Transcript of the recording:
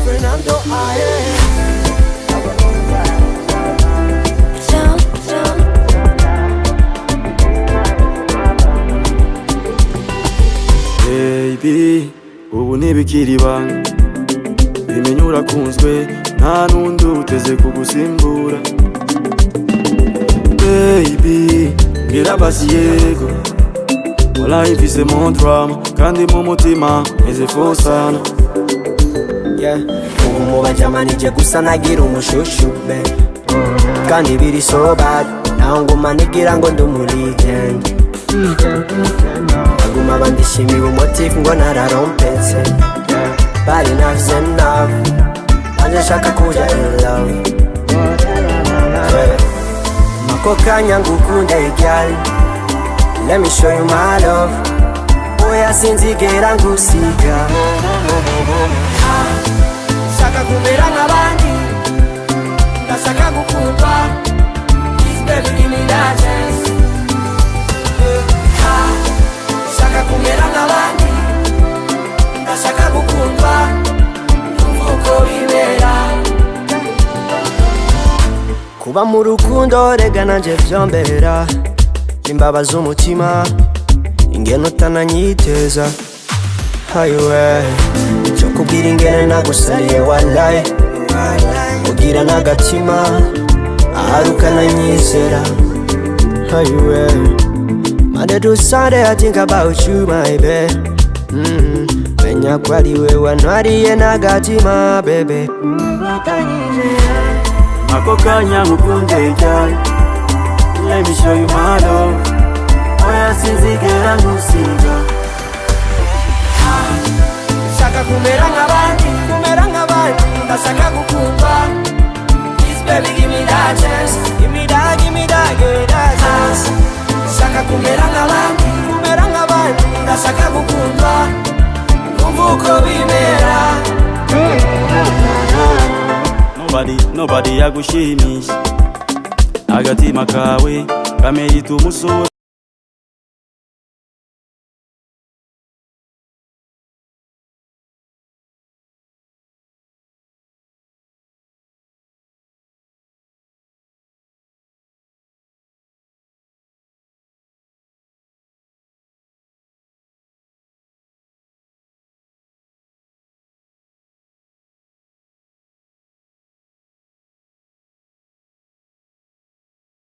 Fernando, baby, ubu ntibikiri ibanga, bimenye urakunzwe nta n'undi uteze kugusimbura. Baby, mbwira basi yego, wallahi mfise mon drama kandi mu mutima meze fosana. ubu mu bajama nije gusa nagira umushushube kandi biri so bad, naho nguma nigira ngo ndi umuligend. Aguma bandishimiye umutima ngo nararompetse, but enough is enough, anje nshaka kuja in love. Mako kanya ngukunde girl, let me show you my love, oya sinzigera ngusiga. Nshaka kumera nk'abandi, ndashaka gukundwa, please baby give me that chance. Nshaka kumera nk'abandi, ndashaka gukundwa, numva uko bimera. Kuba mu rukundo rega nanje vyombera, imbabaza umutima, ingene utananyiteza. Hayiwe cyo kubwira ingene nagusariye wallahi, ugira n'agatima ahari ukananyizera. Hayiwe Monday to Sunday I think about you my babe. Menya ko ari we wantwariye n'agatima baby. Ako kanya ngukunde girl, let me show you my love, oya sinzigera ngusiga. Nshaka kumera nk'abandi, ndashaka gukundwa, please baby give me that chance, give me that chance. Nshaka kumera nk'abandi, ndashaka gukundwa, numva uko bimera. Nobody yagushimisha, agatima kawe kamerita umusore